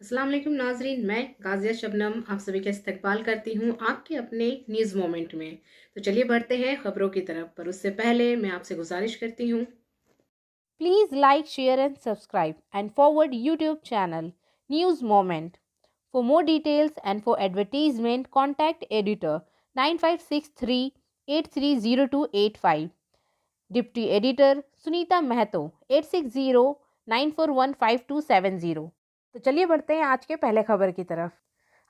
अस्सलाम वालेकुम नाजरीन, मैं गाजिया शबनम आप सभी का इस्तकबाल करती हूँ आपके अपने न्यूज़ मोमेंट में। तो चलिए बढ़ते हैं खबरों की तरफ, पर उससे पहले मैं आपसे गुजारिश करती हूँ, Please like, share, and subscribe, and forward YouTube channel News Moment. For more details and for advertisement, contact editor 9563830285. Deputy Editor Sunita Mahato 8609415270. तो चलिए बढ़ते हैं आज के पहले खबर की तरफ।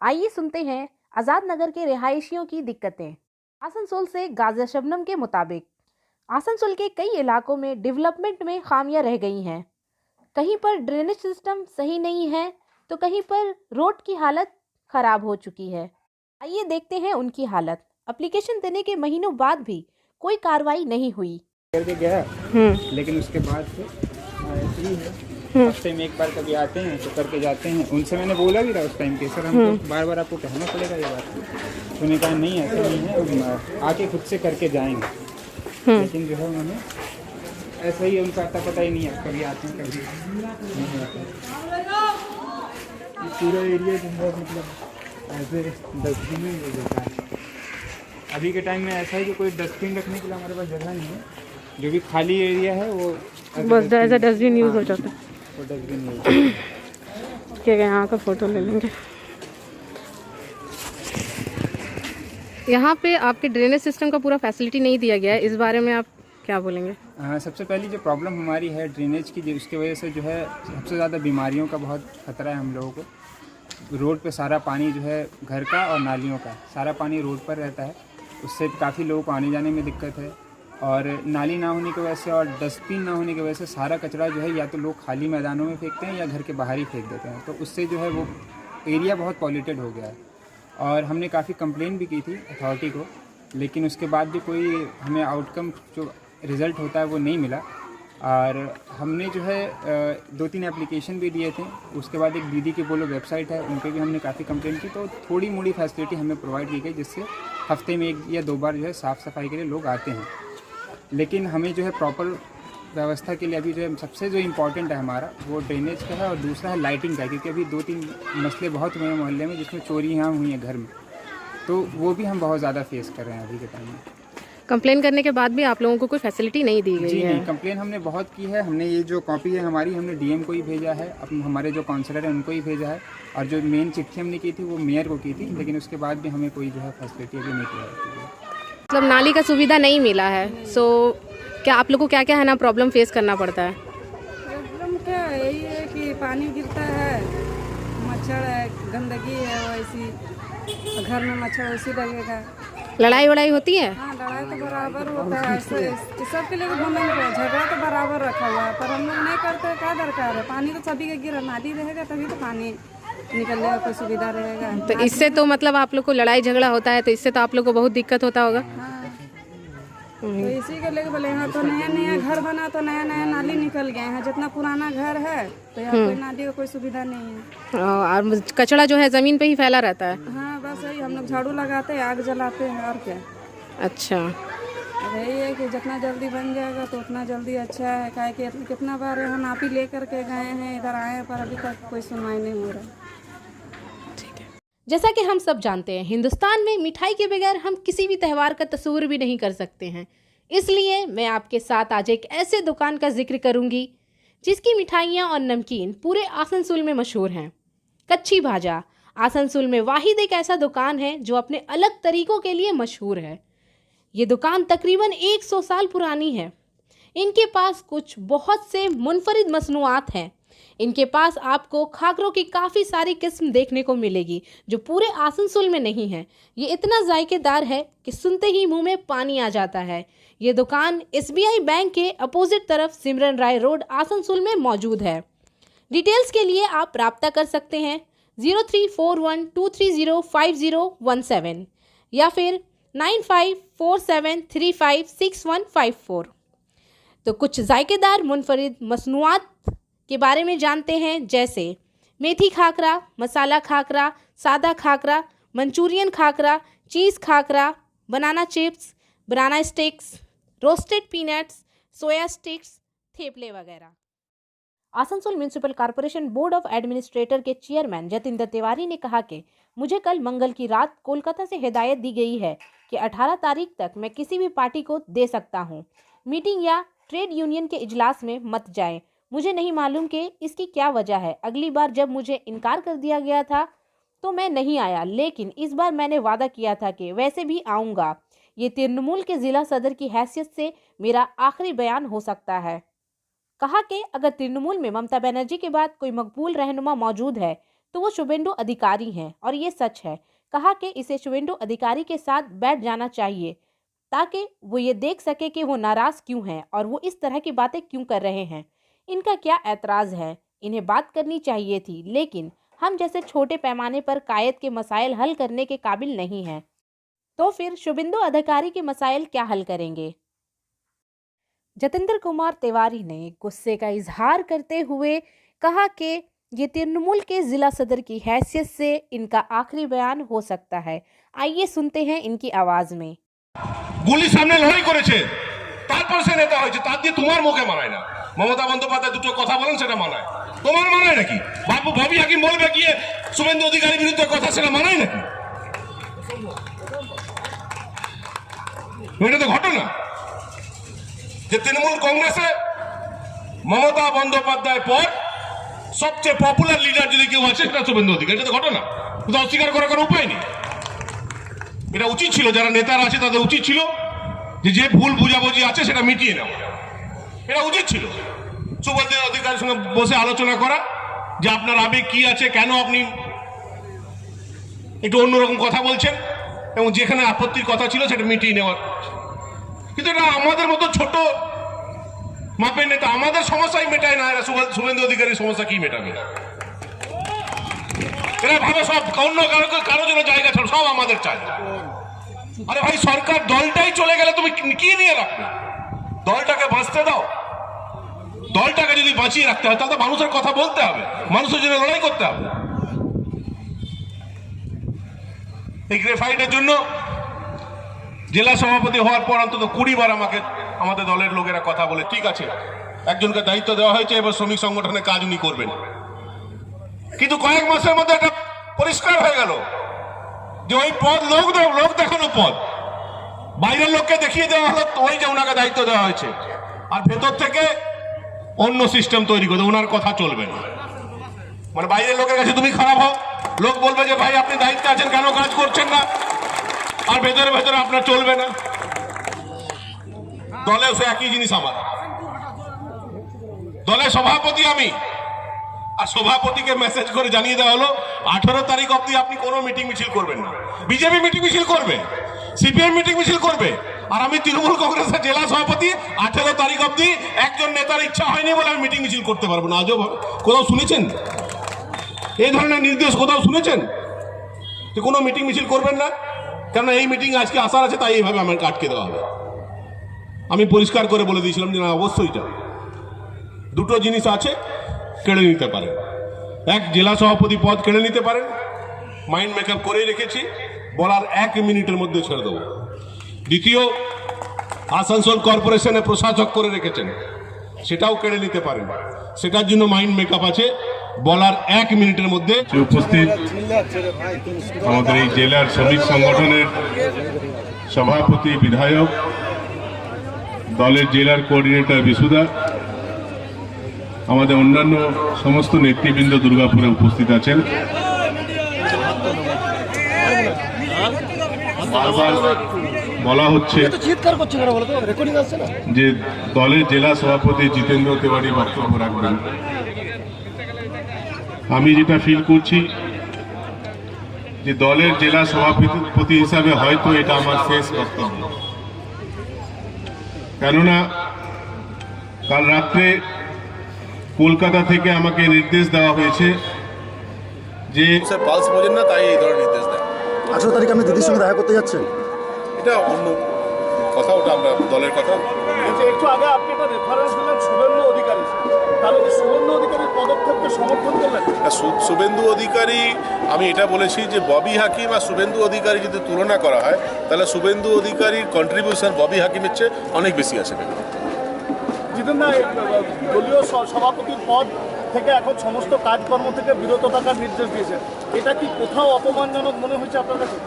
आइए सुनते हैं आज़ाद नगर के रिहायशियों की दिक्कतें। आसनसोल से गाजिया शबनम के मुताबिक आसनसोल के कई इलाकों में डेवलपमेंट में खामियां रह गई हैं। कहीं पर ड्रेनेज सिस्टम सही नहीं है तो कहीं पर रोड की हालत खराब हो चुकी है। आइए देखते हैं उनकी हालत। एप्लीकेशन देने के महीनों बाद भी कोई कार्रवाई नहीं हुई। करके गया लेकिन उसके बाद से ऐसे ही है। हफ्ते में एक बार कभी आते हैं तो करके जाते हैं। उनसे मैंने बोला भी था उस टाइम के, सर हमको बार बार आपको कहना पड़ेगा ये बात। तो उन्होंने कहा नहीं ऐसा नहीं है, हम आके खुद से करके जाएंगे। लेकिन जो है उन्होंने ऐसा ही है, उनका आता पता ही नहीं है, कभी आते हैं कभी नहीं आते हैं। ये पूरा एरिया जो है मतलब ऐसे डस्टबिन में हो जाता है। अभी के टाइम में ऐसा है कि कोई डस्टबिन रखने के लिए हमारे पास जगह नहीं है। जो भी खाली एरिया है वो बस ऐसा डस्टबिन यूज़ हो जाता है। वो डस्टबिन यूज क्या यहाँ का फोटो ले लेंगे। यहाँ पे आपके ड्रेनेज सिस्टम का पूरा फैसिलिटी नहीं दिया गया है, इस बारे में आप क्या बोलेंगे? सबसे पहली जो प्रॉब्लम हमारी है ड्रेनेज की, उसकी वजह से जो है सबसे ज़्यादा बीमारियों का बहुत खतरा है हम लोगों को। रोड पे सारा पानी जो है घर का और नालियों का सारा पानी रोड पर रहता है, उससे काफ़ी लोगों को आने जाने में दिक्कत है। और नाली ना होने की वजह से और डस्टबिन ना होने की वजह से सारा कचरा जो है या तो लोग खाली मैदानों में फेंकते हैं या घर के बाहर ही फेंक देते हैं, तो उससे जो है वो एरिया बहुत पॉल्यूटेड हो गया है। और हमने काफ़ी कंप्लेन भी की थी अथॉरिटी को, लेकिन उसके बाद भी कोई हमें आउटकम जो रिज़ल्ट होता है वो नहीं मिला। और हमने जो है 2-3 एप्लीकेशन भी दिए थे। उसके बाद एक दीदी की बोलो वेबसाइट है, उन पर भी हमने काफ़ी कंप्लेन की, तो थोड़ी मोड़ी फैसिलिटी हमें प्रोवाइड की गई, जिससे हफ्ते में 1 या 2 बार जो है साफ़ सफाई के लिए लोग आते हैं। लेकिन हमें जो है प्रॉपर व्यवस्था के लिए अभी जो है सबसे जो इम्पोर्टेंट है हमारा वो ड्रेनेज का है, और दूसरा है लाइटिंग का, क्योंकि अभी 2-3 मसले बहुत हुए हैं मोहल्ले में, जिसमें चोरियाँ हुई हैं घर में, तो वो भी हम बहुत ज़्यादा फेस कर रहे हैं अभी के टाइम में। कंप्लेन करने के बाद भी आप लोगों को कोई फैसिलिटी नहीं दी गई जी है? नहीं, कंप्लेन हमने बहुत की है। हमने ये जो कॉपी है हमारी, हमने डीएम को ही भेजा है, अब हमारे जो काउंसलर हैं उनको ही भेजा है, और जो मेन चिट्ठी हमने की थी वो मेयर को की थी, लेकिन उसके बाद भी हमें कोई जो है फैसिलिटी अभी नहीं प्रोवाइड की गई। मतलब नाली का सुविधा नहीं मिला है, सो क्या आप लोग को क्या क्या है ना प्रॉब्लम फेस करना पड़ता है? प्रॉब्लम क्या है, यही है कि पानी गिरता है, मच्छर है, गंदगी है, वैसी घर में मच्छर वैसी लगेगा। लड़ाई वड़ाई होती है? हाँ, लड़ाई तो बराबर होता है, सबके लिए बोलेंगे झगड़ा तो बराबर रखा हुआ है, पर हम लोग नहीं करते। क्या दरकार है, पानी तो सभी का गिरा, नाली रहेगा तभी तो पानी निकलने का कोई सुविधा रहेगा। तो इससे तो मतलब आप लोग को लड़ाई झगड़ा होता है, तो इससे तो आप लोग को बहुत दिक्कत होता होगा। हाँ, तो इसी के लेके बोले यहाँ तो नया नया घर बना तो नया नया नाली निकल गए हैं, जितना पुराना घर है तो यहाँ कोई नाली का कोई सुविधा नहीं है। और कचरा जो है ज़मीन पे ही फैला रहता है। हाँ, बस यही हम लोग झाड़ू लगाते हैं, आग जलाते हैं, और क्या। अच्छा, अब यही है कि जितना जल्दी बन जाएगा तो उतना जल्दी अच्छा है। काहे कि कितना बार हम आप ही लेकर के गए हैं, इधर आए हैं, पर अभी तक कोई सुनवाई नहीं हो रहा। जैसा कि हम सब जानते हैं, हिंदुस्तान में मिठाई के बगैर हम किसी भी त्यौहार का तस्वुर भी नहीं कर सकते हैं। इसलिए मैं आपके साथ आज एक ऐसे दुकान का जिक्र करूंगी जिसकी मिठाइयाँ और नमकीन पूरे आसनसोल में मशहूर हैं। कच्ची भाजा आसनसोल में वाहिद एक ऐसा दुकान है जो अपने अलग तरीकों के लिए मशहूर है। ये दुकान तकरीबन 100 साल पुरानी है। इनके पास कुछ बहुत से मुनफरिद मसनूआत हैं। इनके पास आपको खाकरों की काफ़ी सारी किस्म देखने को मिलेगी जो पूरे आसनसोल में नहीं है। ये इतना जायकेदार है कि सुनते ही मुंह में पानी आ जाता है। ये दुकान SBI बैंक के अपोजिट तरफ सिमरन राय रोड आसनसोल में मौजूद है। डिटेल्स के लिए आप राब्ता कर सकते हैं 0341230517 या फिर 9547356154। तो कुछ जायकेदार मुनफरिद मसनूआत के बारे में जानते हैं, जैसे मेथी खाकरा, मसाला खाकरा, सादा खाकरा, मंचूरियन खाकरा, चीज़ खाकरा, बनाना चिप्स, बनाना स्टिक्स, रोस्टेड पीनट्स, सोया स्टिक्स, थेपले वगैरह। Asansol municipal corporation board of administrator के चेयरमैन जतिंदर तिवारी ने कहा कि मुझे कल मंगल की रात कोलकाता से हिदायत दी गई है कि 18 तारीख तक मैं किसी भी पार्टी को दे सकता हूं। मीटिंग या ट्रेड यूनियन के इजलास में मत जाएं। मुझे नहीं मालूम कि इसकी क्या वजह है। अगली बार जब मुझे इनकार कर दिया गया था तो मैं नहीं आया, लेकिन इस बार मैंने वादा किया था कि वैसे भी आऊँगा। ये तृणमूल के जिला सदर की हैसियत से मेरा आखिरी बयान हो सकता है। कहा कि अगर तृणमूल में ममता बनर्जी के बाद कोई मकबूल रहनुमा मौजूद है तो वो शुभेंदु अधिकारी हैं और ये सच है। कहा कि इसे शुभेंदु अधिकारी के साथ बैठ जाना चाहिए ताकि वो ये देख सके कि वो नाराज़ क्यों हैं और वो इस तरह की बातें क्यों कर रहे हैं। इनका क्या ऐतराज़ है, इन्हें बात करनी चाहिए थी, लेकिन हम जैसे छोटे पैमाने पर कायद के मसाइल हल करने के काबिल नहीं हैं, तो फिर शुभेंदु अधिकारी के मसाइल क्या हल करेंगे। जतिंदर कुमार तिवारी ने गुस्से का इजहार करते हुए कहा कि ये तृणमूल के जिला सदर की हैसियत से इनका आखिरी बयान हो सकता है। आइए सुनते हैं इनकी आवाज में। গুলি সামনে লড়াই করেছে, তারপর সে নেতা হয়েছে, তার দিয়ে তোমার মুখে মানায় না। মমতা বন্দ্যোপাধ্যায় দুটো কথা বলেন সেটা মানায়, তোমার মানায় নাকি? ভাবি হাকিম বলবে গিয়ে শুভেন্দু অধিকারীর বিরুদ্ধে কথা, সেটা মানায় নাকি? এটা তো ঘটনা যে তৃণমূল কংগ্রেসে মমতা বন্দ্যোপাধ্যায় পর সবচেয়ে পপুলার লিডার যদি কেউ আছে সেটা শুভেন্দু অধিকারী। এটা তো ঘটনা, কিন্তু অস্বীকার করার কোনো উপায় নেই। এটা উচিত ছিল, যারা নেতারা আছে তাদের উচিত ছিল যে ভুল বুঝাবুঝি আছে সেটা মিটিয়ে নেওয়া। এটা উচিত ছিল শুভেন্দু অধিকারীর সঙ্গে বসে আলোচনা করা যে আপনার আবেগ কি আছে, কেন আপনি একটু অন্যরকম কথা বলছেন, এবং যেখানে আপত্তির কথা ছিল সেটা মিটিয়ে নেওয়ার। কিন্তু এটা আমাদের মতো ছোট মাপের নেতা আমাদের সমস্যাই মেটায় না, এরা শুভেন্দু অধিকারীর সমস্যা কি মেটাবে? এরা ভাবে সব অন্য কারো জন্য জায়গা ছাড়ো, সব আমাদের চাই। আরে ভাই, সরকার দলটাই চলে গেলে তুমি কি নিয়ে রাখবে? দলটাকে বাঁচতে দাও। দলটাকে যদি বাঁচিয়ে রাখতে হয় তাহলে তো মানুষের কথা বলতে হবে, মানুষের জন্য লড়াই করতে হবে। এই গ্রেফাইটের জন্য জেলা সভাপতি হওয়ার পর অন্তত 20 বার আমাকে আমাদের দলের লোকেরা কথা বলে, ঠিক আছে একজনকে দায়িত্ব দেওয়া হয়েছে, এবার শ্রমিক সংগঠনের কাজ উনি করবেন। কিন্তু কয়েক মাসের মধ্যে এটা পরিষ্কার হয়ে গেল যে ওই পদ লোক দেখানো পদ, বাইরের লোককে দেখিয়ে দেওয়া হলো ওই যে ওনাকে দায়িত্ব দেওয়া হয়েছে, আর ভেতর থেকে অন্য সিস্টেম তৈরি করে ওনার কথা চলবে না। মানে বাইরের লোকের কাছে তুমি খারাপ হও, লোক বলবে যে ভাই আপনি দায়িত্বে আছেন কেন কাজ করছেন না, আর ভেতরে ভেতরে আপনার চলবে না। দলে সে একই জিনিস, আমার দলের সভাপতি আমি, আর সভাপতিকে মেসেজ করে জানিয়ে দেওয়া হলো 18 তারিখ অবধি আপনি কোনো মিটিং মিছিল করবেন না। বিজেপি মিটিং মিছিল করবে, সিপিএম মিটিং মিছিল করবে, আর আমি তৃণমূল কংগ্রেসের জেলা সভাপতি 18 তারিখ অবধি একজন নেতার ইচ্ছা হয়নি বলে আমি মিটিং মিছিল করতে পারবো না। আজও কোথাও শুনেছেন এই ধরনের নির্দেশ? কোথাও শুনেছেন যে কোনো মিটিং মিছিল করবেন না? কেন এই মিটিং আজকে আসার আছে তাই এইভাবে আমাকে আটকে দেওয়া হবে। আমি পরিষ্কার করে বলে দিয়েছিলাম যে না, অবশ্যই যা দুটো জিনিস আছে কেড়ে নিতে পারেন। এক, জেলা সভাপতি পদ কেড়ে নিতে পারেন, মাইন্ড মেকআপ করেই রেখেছি, বলার 1 মিনিটের মধ্যে ছেড়ে দেবো। দ্বিতীয়, আসানসোল কর্পোরেশনে প্রশাসক করে রেখেছেন, সেটাও কেড়ে নিতে পারেন, সেটার জন্য মাইন্ড মেকআপ আছে, বলার 1 মিনিটের মধ্যে। উপস্থিত আমাদের এই জেলার শ্রমিক সংগঠনের সভাপতি, বিধায়ক, দলের জেলার কোঅর্ডিনেটর বিশুদা, আমাদের অন্যান্য সমস্ত নেতৃবৃন্দ দুর্গাপুরে উপস্থিত আছেন। বারবার বলা হচ্ছে যে দলের জেলা সভাপতি জিতেন্দ্র তিওয়ারি বক্তব্য রাখবেন। আমি যেটা ফিল করছি যে দলের জেলা সভাপতি হিসাবে হয়তো এটা আমার শেষ বক্তব্য, কেননা কাল রাত্রে কলকাতা থেকে আমাকে নির্দেশ দেওয়া হয়েছে যে পালস বোঝেন না, তাই এই ধরনের নির্দেশ দেয়। 18 তারিখ আপনি দিদির সঙ্গে দেখা করতে যাচ্ছেন? এটা অন্য কথা, ওটা আমরা দলের কথা। একটু আগে আপনি একটা রেফারেন্স দিলেন শুভেন্দু অধিকারী, তাহলে কি শুভেন্দু অধিকারীর পদক্ষেপকে সমর্থন করলেন? শুভেন্দু অধিকারী, আমি এটা বলেছি যে ববি হাকিম আর শুভেন্দু অধিকারী যদি তুলনা করা হয় তাহলে শুভেন্দু অধিকারীর কন্ট্রিবিউশন ববি হাকিমের চেয়ে অনেক বেশি আছে। বলছিলেন না দলীয় সভাপতির পদ থেকে এখন সমস্ত কাজকর্ম থেকে বিরত থাকার নির্দেশ দিয়েছেন, এটা কি কোথাও অপমানজনক মনে হয়েছে আপনার কাছে?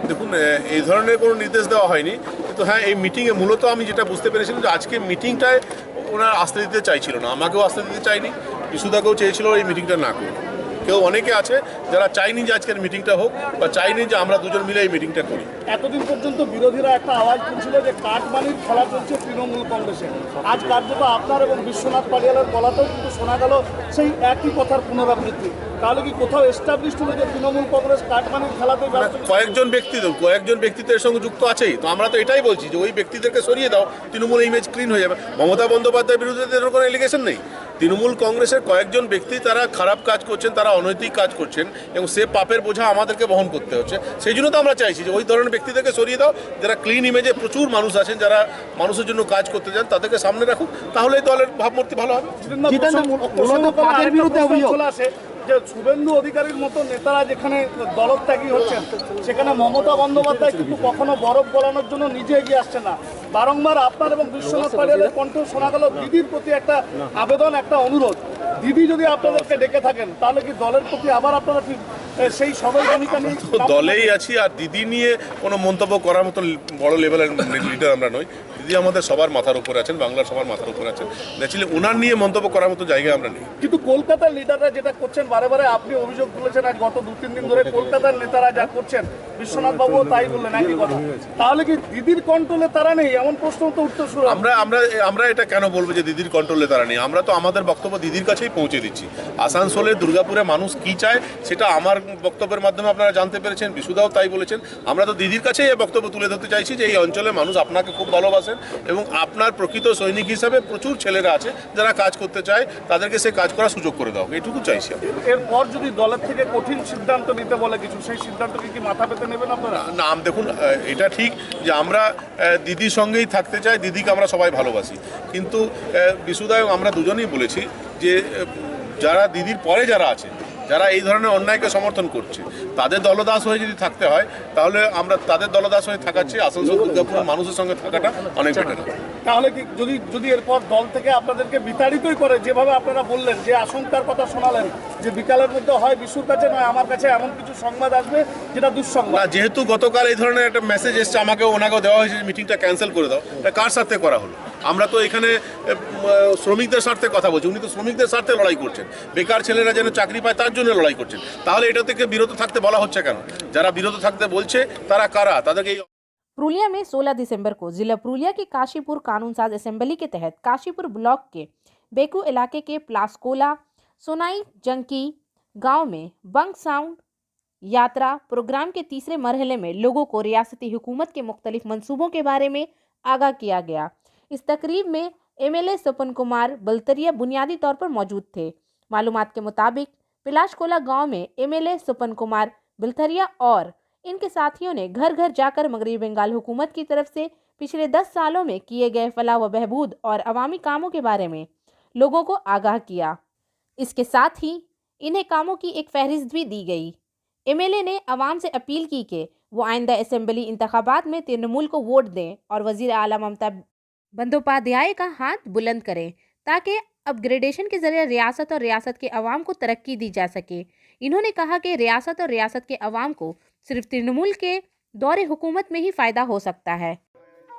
দেখুন, এই ধরনের কোনো নির্দেশ দেওয়া হয়নি, কিন্তু হ্যাঁ এই মিটিংয়ে মূলত আমি যেটা বুঝতে পেরেছিলাম যে আজকে মিটিংটায় ওনার আসতে দিতে চাইছিল না, আমাকেও আসতে দিতে চাইনি, বিশুদাকেও চেয়েছিল এই মিটিংটা না করুন। কেউ অনেকে আছে যারা চাইনি যে আজকের মিটিংটা হোক বা চাইনি যে আমরা দুজন মিলে এই মিটিংটা করি। এতদিন পর্যন্ত বিরোধীরা একটা আওয়াজ তুলছিল যে কাটমানির খেলা চলছে তৃণমূল কংগ্রেসে, আজ কার্যত আপনার এবং বিশ্বনাথ পাটিয়ালের গলাতেও কিন্তু শোনা গেল সেই একই কথার পুনরাবৃত্তি। তাহলে কি কোথাও এস্টাবলিশড হলো যে তৃণমূল কংগ্রেস কাটমানির খেলাতে ব্যস্ত? কয়েকজন ব্যক্তি তো এর সঙ্গে যুক্ত আছেই, তো আমরা তো এটাই বলছি যে ওই ব্যক্তিদেরকে সরিয়ে দাও, তৃণমূল ইমেজ ক্লিন হয়ে যাবে। মমতা বন্দ্যোপাধ্যায়ের বিরুদ্ধে এর কোনো এলিগেশন নেই। তৃণমূল কংগ্রেসের কয়েকজন ব্যক্তি তারা খারাপ কাজ করছেন, তারা অনৈতিক কাজ করছেন এবং সে পাপের বোঝা আমাদেরকে বহন করতে হচ্ছে। সেই জন্য তো আমরা চাইছি যে ওই ধরনের ব্যক্তিদেরকে সরিয়ে দাও, যারা ক্লিন ইমেজে প্রচুর মানুষ আছেন, যারা মানুষের জন্য কাজ করতে চান, তাদেরকে সামনে রাখুক, তাহলে দলের ভাবমূর্তি ভালো হবে। যে শুভেন্দু অধিকারীর মতো নেতারা যেখানে দলত্যাগী হচ্ছেন, সেখানে মমতা বন্দ্যোপাধ্যায় কিন্তু কখনো বরফ গলানোর জন্য নিজে এগিয়ে আসছে না। বারংবার আপনার এবং বিশ্বনাথ পাটিয়ালের কণ্ঠ শোনা গেল দিদির প্রতি একটা আবেদন, একটা অনুরোধ। দিদি যদি আপনাদেরকে ডেকে থাকেন তাহলে কি দলের প্রতি আবার আপনারা ঠিক সেই সবাই ভূমিকা নিয়ে দলেই আছি। আর দিদি নিয়ে কোনো মন্তব্য করার মতো বড় লেভেলের লিডার আমরা নই। দিদি আমাদের সবার মাথার উপরে আছেন, বাংলার সবার মাথার উপরে আছেন। ন্যাচুরালি ওনার নিয়ে মন্তব্য করার মতো জায়গায় আমরা নেই। কিন্তু কলকাতার লিডাররা যেটা করছেন, বারে বারে আপনি অভিযোগ তুলেছেন, আজ গত 2-3 দিন ধরে কলকাতার নেতারা যা করছেন, বিশ্বনাথ বাবুও তাই বললেন একই কথা। তাহলে কি দিদির কন্ট্রোলে তারা নেই, এমন প্রশ্ন তো উত্তর শুরু। আমরা এটা কেন বলবো যে দিদির কন্ট্রোলে তারা নেই? আমরা তো আমাদের বক্তব্য দিদির কাছেই পৌঁছে দিচ্ছি। আসানসোলে, দুর্গাপুরে মানুষ কি চায় সেটা আমার বক্তব্যের মাধ্যমে আপনারা জানতে পেরেছেন, বিশুদাও তাই বলেছেন। আমরা তো দিদির কাছেই এই বক্তব্য তুলে ধরতে চাইছি যে এই অঞ্চলের মানুষ আপনাকে খুব ভালোবাসেন এবং আপনার প্রকৃত সৈনিক হিসাবে প্রচুর ছেলেরা আছে যারা কাজ করতে চায়, তাদেরকে সে কাজ করার সুযোগ করে দাও, এইটুকু চাইছি। এরপর যদি দলের থেকে কঠিন সিদ্ধান্ত নিতে বলে কিছু, সেই সিদ্ধান্তকে কি মাথা পেতে নেবেন আপনারা? না, দেখুন, এটা ঠিক যে আমরা দিদির সঙ্গেই থাকতে চাই, দিদিকে আমরা সবাই ভালোবাসি, কিন্তু বিশুদা এবং আমরা দুজনেই বলেছি যে যারা দিদির পরে যারা আছে, যারা এই ধরনের অন্যায়কে সমর্থন করছে, তাদের দলদাস হয়ে যদি থাকতে হয় তাহলে আমরা তাদের দলদাস হয়ে থাকাচ্ছি আসানসোল দুর্গাপুরের মানুষের সঙ্গে থাকাটা অনেক বেটার। তাহলে কি যদি এরপর দল থেকে আপনাদেরকে বিতাড়িতই করে, যেভাবে আপনারা বললেন, যে আশঙ্কার কথা শোনালেন যে বিকালের মধ্যে হয় বিশুর কাছে নয় আমার কাছে এমন কিছু সংবাদ আসবে যেটা দুঃসংবাদ। না, যেহেতু গতকাল এই ধরনের একটা মেসেজ এসছে, আমাকেও ওনাকেও দেওয়া হয়েছে মিটিংটা ক্যান্সেল করে দাও, এটা কার স্বার্থে করা হলো? আমরা তো এখানে শ্রমিকদের স্বার্থে কথা বলছি, উনি তো শ্রমিকদের স্বার্থে লড়াই করছেন, বেকার ছেলেরা যেন চাকরি পায় তার জন্য লড়াই করছেন। তাহলে এটা থেকে বিরত থাকতে বলা হচ্ছে কেন? যারা বিরত থাকতে বলছে তারা কারা? তাদেরকে पुरुलिया में 16 दिसंबर को जिला पुरुलिया के काशीपुर कानून साज असेंबली के तहत काशीपुर ब्लॉक के बेकू इलाके के प्लास्कोला सोनाई जंकी गांव में बंग साउंड यात्रा प्रोग्राम के तीसरे मरहले में लोगों को रियासती हुकूमत के मुख्तलिफ मंसूबों के बारे में आगाह किया गया। इस तकरीब में MLA स्वपन कुमार बलतरिया बुनियादी तौर पर मौजूद थे। मालूमात के मुताबिक पिलाशकोला गांव में MLA स्वपन कुमार बलतरिया और इनके साथियों ने घर घर जाकर मगरबी बंगाल हुकूमत की तरफ से पिछले 10 सालों में किए गए फलाह व बहबूद और अवामी कामों के बारे में लोगों को आगाह किया। इसके साथ ही इन्हें कामों की एक फहरिस्त भी दी गई। MLA ने अवाम से अपील की कि वो आइंदा असेंबली इंतखाबात में तृणमूल को वोट दें और वजीर आला ममता बंदोपाध्याय का हाथ बुलंद करें ताकि अपग्रेडेशन के जरिए रियासत और रियासत के अवाम को तरक्की दी जा सके। इन्होंने कहा कि रियासत और रियासत के अवाम को सिर्फ तृणमूल के दौरे हुकूमत में ही फ़ायदा हो सकता है।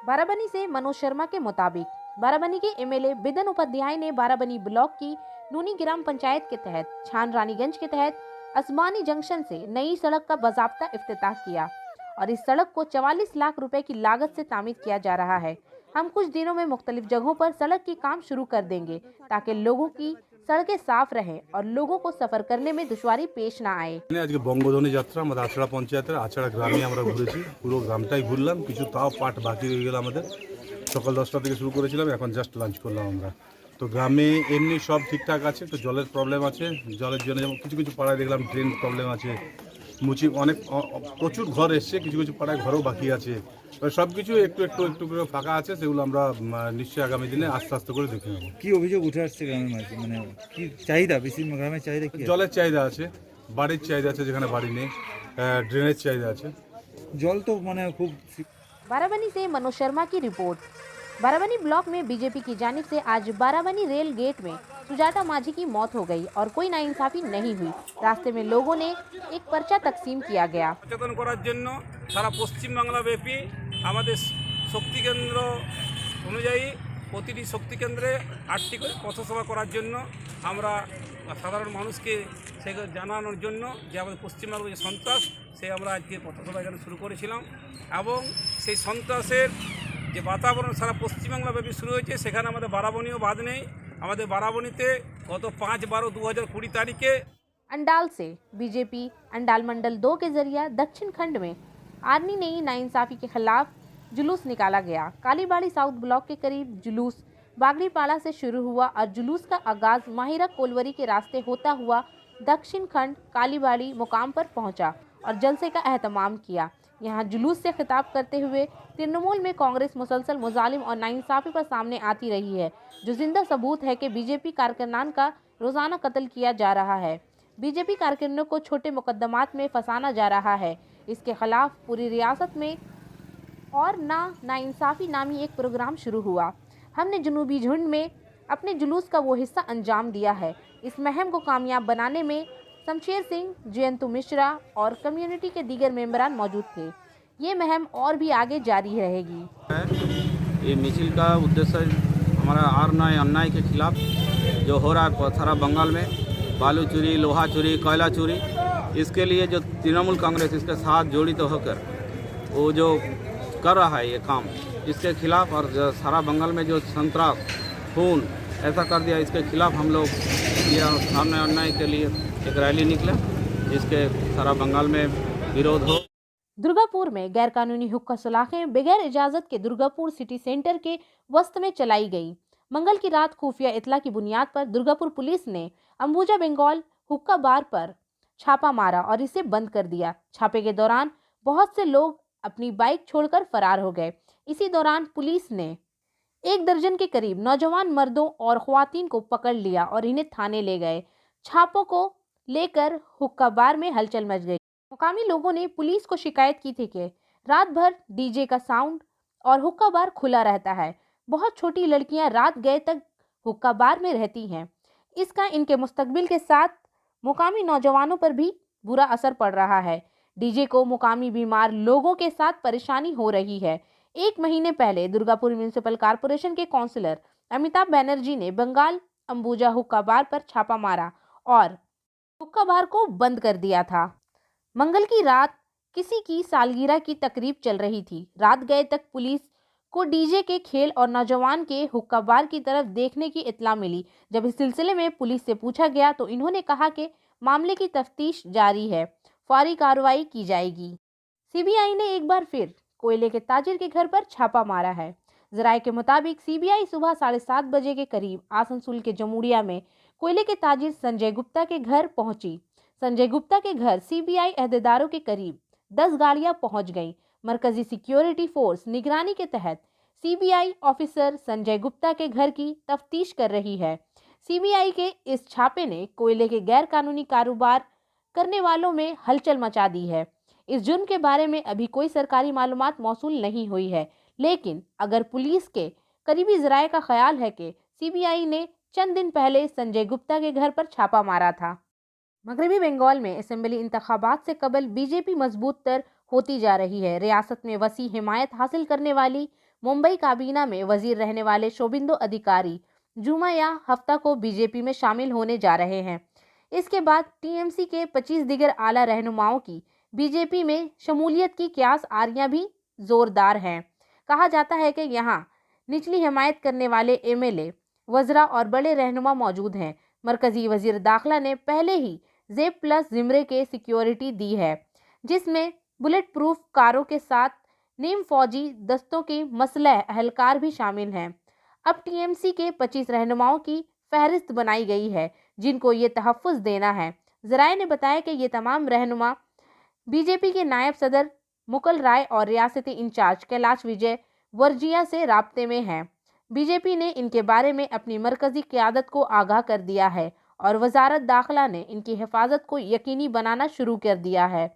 बाराबनी से मनोज शर्मा के मुताबिक बाराबनी के MLA बिदन उपाध्याय ने बाराबनी ब्लॉक की नूनी ग्राम पंचायत के तहत छान रानीगंज के तहत असमानी जंक्शन से नई सड़क का बाज़ाब्ता इफ्तिताह किया और इस सड़क को 44 लाख रुपए की लागत से तामीर किया जा रहा है। हम कुछ दिनों में मुख्तलिफ जगहों पर सड़क की काम शुरू कर देंगे ताकि लोगों की सड़कें साफ रहें और लोगों को सफर करने में दुश्वारी पेश ना आए। আজকে বঙ্গধ্বনি যাত্রা আমাদের আছড়া পঞ্চায়েতের আছড়া গ্রামে আমরা ঘুরেছি, পুরো গ্রামটাই ঘুরলাম, কিছু তাও পার্ট বাকি রয়ে গেল আমাদের। সকাল 10টা থেকে শুরু করেছিলাম, এখন জাস্ট লাঞ্চ করলাম আমরা। তো গ্রামে এমনি সব ঠিকঠাক আছে, তো জলের প্রবলেম আছে, জলের জন্য যেমন কিছু কিছু পাড়ায় দেখলাম ড্রেন প্রবলেম আছে, অনেক প্রচুর ঘর এসছে, কিছু কিছু পাড়ায় ঘরও বাকি আছে, সব কিছু একটু একটু একটু করে ফাঁকা আছে, সেগুলো আমরা নিশ্চয়ই আগামী দিনে আস্তে আস্তে করে দেখে নেব। কি অভিযোগ উঠে আসছে গ্রামের মাঝে, মানে কি চাহিদা, বেশি গ্রামের চাহিদা কি? জলের চাহিদা আছে, বাড়ির চাহিদা আছে যেখানে বাড়ি নেই, ড্রেনেজ চাহিদা আছে, জল তো মানে খুব। बाराबनी से मनोज शर्मा की रिपोर्ट। बाराबनी ब्लॉक में बीजेपी की जानिब से आज बाराबनी रेल गेट में सुजाता माझी की मौत हो गई और कोई नाइंसाफी नहीं हुई। रास्ते में लोगों ने एक पर्चा तकसीम किया गया। सचेतन करार जन्य सारा पश्चिम बांगला व्यापी हमारे शक्ति केंद्र अनुयायी प्रतिटी शक्ति केंद्रे 8टी করে পথসভা করার জন্য আমরা সাধারণ মানুষকে সে জানানোর জন্য যে আমাদের পশ্চিমবঙ্গের যে সন্ত্রাস সে আমরা আজকে পথসভা এখানে শুরু করেছিলাম এবং সেই সন্ত্রাসের যে বাতাবরণ সারা পশ্চিমবাংলাব্যাপী শুরু হয়েছে সেখানে আমাদের বারাবনীও বাদ নেই। আমাদের বারাবনীতে গত 5/12/2020 तारीखे अंडाल से बीजेपी अंडाल मंडल 2 के जरिए दक्षिण खंड में आर्नी नई नाइंसाफी के खिलाफ जुलूस निकाला गया। कालीबाड़ी साउथ ब्लॉक के करीब जुलूस बागड़ीपाड़ा से शुरू हुआ और जुलूस का आगाज माहिरा कोलवरी के रास्ते होता हुआ दक्षिण खंड कालीबाड़ी मुकाम पर पहुंचा और जलसे का एहतमाम किया। यहां जुलूस से खिताब करते हुए तृणमूल में कांग्रेस मुसलसल मुजालिम और नाइंसाफी पर सामने आती रही है, जो जिंदा सबूत है कि बीजेपी कारकुनान का रोजाना कत्ल किया जा रहा है। बीजेपी कारकुनों को छोटे मुकदमात में फंसाना जा रहा है। इसके खिलाफ पूरी रियासत में और नाइंसाफी नामी एक प्रोग्राम शुरू हुआ। हमने जनूबी झुंड में अपने जुलूस का वो हिस्सा अंजाम दिया है। इस मुहिम को कामयाब बनाने में शमशेर सिंह, जयंतु मिश्रा और कम्युनिटी के दीगर मेंबरान मौजूद थे। ये मुहिम और भी आगे जारी रहेगी। ये मिছিল का उद्देश्य हमारा अन्याय के खिलाफ जो हो रहा है सारा बंगाल में बालू चोरी, लोहा चोरी, कोयला चोरी, इसके लिए जो तृणमूल कांग्रेस इसके साथ जड़ित होकर वो जो कर रहा है ये काम, इसके खिलाफ और सारा बंगाल में जो संतरास खून ऐसा कर दिया, इसके खिलाफ हम लोग ये सामने अन्याय के लिए एक रैली निकले, जिसके सारा बंगाल में विरोध हो। दुर्गापुर में गैरकानूनी हुक्का सलाखें बगैर इजाजत के दुर्गापुर सिटी सेंटर के वस्त में चलाई गई। मंगल की रात खुफिया इतला की बुनियाद पर दुर्गापुर पुलिस ने अंबुजा बंगाल हुक्का बार पर छापा मारा और इसे बंद कर दिया। छापे के दौरान बहुत से लोग अपनी बाइक छोड़कर फरार हो गए। इसी दौरान पुलिस ने 1 दर्जन के करीब नौजवान मर्दों और ख्वातीन को पकड़ लिया और इन्हें थाने ले गए। छापों को लेकर हुक्का बार में हलचल मच गई। मुकामी लोगों ने पुलिस को शिकायत की थी कि रात भर डीजे का साउंड और हुक्का बार खुला रहता है। बहुत छोटी लड़कियां रात गए तक हुक्का बार में रहती हैं। इसका इनके मुस्तकबिल के साथ मुकामी नौजवानों पर भी बुरा असर पड़ रहा है। डीजे को मुकामी बीमार लोगों के साथ परेशानी हो रही है। 1 महीने पहले दुर्गापुर म्यूनिसिपल कॉरपोरेशन के काउंसिलर अमिताभ बनर्जी ने बंगाल अंबुजा हुक्का बार पर छापा मारा और हुक्का बार को बंद कर दिया था। मंगल की रात किसी की सालगिरह की तकरीब चल रही थी। रात गए तक पुलिस को डीजे के खेल और नौजवान के हुक्का बार की तरफ देखने की इत्तला मिली। जब इस सिलसिले में पुलिस से पूछा गया तो इन्होंने कहा कि मामले की तफ्तीश जारी है, फौरी कार्रवाई की जाएगी। सीबीआई ने एक बार फिर कोयले के ताजिर के घर पर छापा मारा है। जराये के मुताबिक सीबीआई सुबह 7:30 बजे के करीब आसनसोल के जमुड़िया में कोयले के ताजिर संजय गुप्ता के घर पहुंची। संजय गुप्ता के घर सीबीआई अहदेदारों के करीब 10 गाड़ियां पहुंच गईं। मरकजी सिक्योरिटी फोर्स निगरानी के तहत सीबीआई ऑफिसर संजय गुप्ता के घर की तफ्तीश कर रही है। सीबीआई के इस छापे ने कोयले के गैर कानूनी कारोबार करने वालों में हलचल मचा दी है। इस जुर्म के बारे में अभी कोई सरकारी मालूमात मौसूल नहीं हुई है, लेकिन अगर पुलिस के करीबी जराये का ख्याल है कि सीबीआई ने चंद दिन पहले संजय गुप्ता के घर पर छापा मारा था। मगरबी बंगाल में असेंबली इंतखाबात से कबल बीजेपी मजबूत तर होती जा रही है। रियासत में वसी हिमायत हासिल करने वाली मुंबई काबीना में वजीर रहने वाले शोभिंदो अधिकारी जुमा या हफ्ता को बीजेपी में शामिल होने जा रहे हैं। इसके बाद टीएमसी के 25 दिगर आला रहनुमाओं की बीजेपी में शमूलियत की क्यास आरियां भी जोरदार हैं। कहा जाता है कि यहाँ निचली हिमायत करने वाले एमएलए, वज़रा और बड़े रहनुमा मौजूद हैं। मरकजी वजीर दाखिला ने पहले ही जेब प्लस जिमरे के सिक्योरिटी दी है, जिसमें बुलेट प्रूफ कारों के साथ नीम फौजी दस्तों के मसलह अहलकार भी शामिल हैं। अब टीएमसी के 25 रहनुमाओं की फहरिस्त बनाई गई है, जिनको ये तहफ़्फ़ुज़ देना है। ज़राए ने बताया कि ये तमाम रहनुमा बीजेपी के नायब सदर मुकुल राय और रियासती इंचार्ज कैलाश विजय वर्जिया से राब्ते में हैं। बीजेपी ने इनके बारे में अपनी मरकजी क़यादत को आगाह कर दिया है और वजारत दाखिला ने इनकी हिफाजत को यकीनी बनाना शुरू कर दिया है।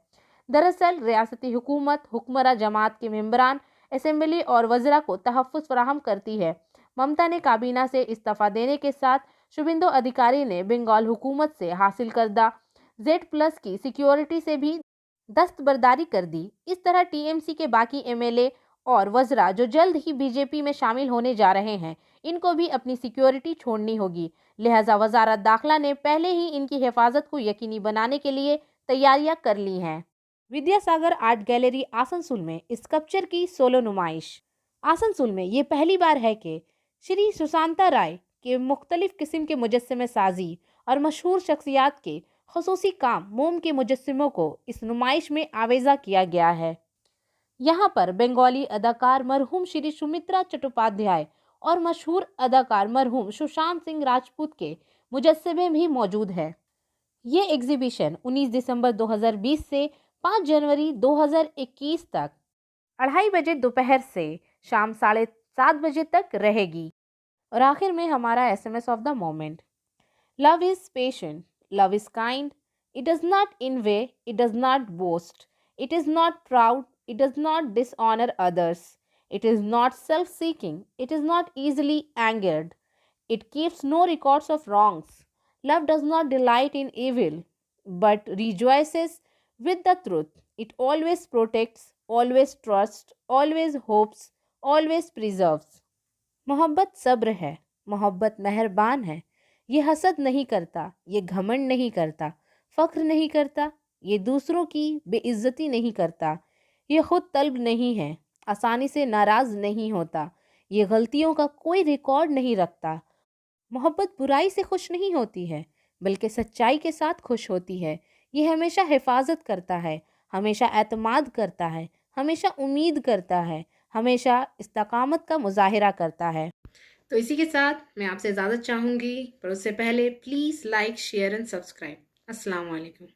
दरअसल रियासती हुकूमत हुक्मरान जमात के मेंबरान असेंबली और वज़रा को तहफ़्फ़ुज़ फराहम करती है। ममता ने काबीना से इस्तीफ़ा देने के साथ शुभेंदु अधिकारी ने बंगाल हुकूमत से हासिल करदा Z+ की सिक्योरिटी से भी दस्तबरदारी कर दी। इस तरह टीएमसी के बाकी एमएलए और वज़रा जो जल्द ही बीजेपी में शामिल होने जा रहे हैं, इनको भी अपनी सिक्योरिटी छोड़नी होगी। लिहाजा वज़ारत दाखिला ने पहले ही इनकी हिफाजत को यकीनी बनाने के लिए तैयारियां कर ली हैं। विद्यासागर आर्ट गैलरी आसनसोल में स्कल्पचर की सोलो नुमाइश। आसनसोल में ये पहली बार है कि श्री सुशांता राय के मुख्तलिफ किस्म के मुजस्समे साजी और मशहूर शख्सियात के खसूसी काम मोम के मुजस्समों को इस नुमाइश में आवेज़ा किया गया है। यहाँ पर बंगाली अदाकार मरहूम श्री सुमित्रा चट्टोपाध्याय और मशहूर अदाकार मरहूम सुशांत सिंह राजपूत के मुजस्समे भी मौजूद है। ये एग्जीबिशन 19 दिसंबर 2020 से 5 जनवरी 2021 तक 2:30 बजे दोपहर से शाम 7:30 बजे तक रहेगी। और आखिर में हमारा SMS of the moment. Love is patient, love is kind, it does not envy, it does not boast, it is not proud, it does not dishonor others, it is not self-seeking, it is not easily angered, it keeps no records of wrongs. Love does not delight in evil, but rejoices with the truth. It always protects, always trusts, always hopes, always preserves. मोहब्बत सब्र है, मोहब्बत मेहरबान है। ये हसद नहीं करता, ये घमंड नहीं करता, फ़ख्र नहीं करता, ये दूसरों की बेइज्जती नहीं करता, ये खुद तलब नहीं है, आसानी से नाराज़ नहीं होता, ये गलतियों का कोई रिकॉर्ड नहीं रखता। मोहब्बत बुराई से खुश नहीं होती है, बल्कि सच्चाई के साथ खुश होती है। ये हमेशा हिफाजत करता है, हमेशा एतमाद करता है, हमेशा उम्मीद करता है, हमेशा इस्तकामत का मुजाहिरा करता है। तो इसी के साथ मैं आपसे इजाज़त चाहूँगी, पर उससे पहले please like, share and subscribe. अस्सलाम वालेकुम।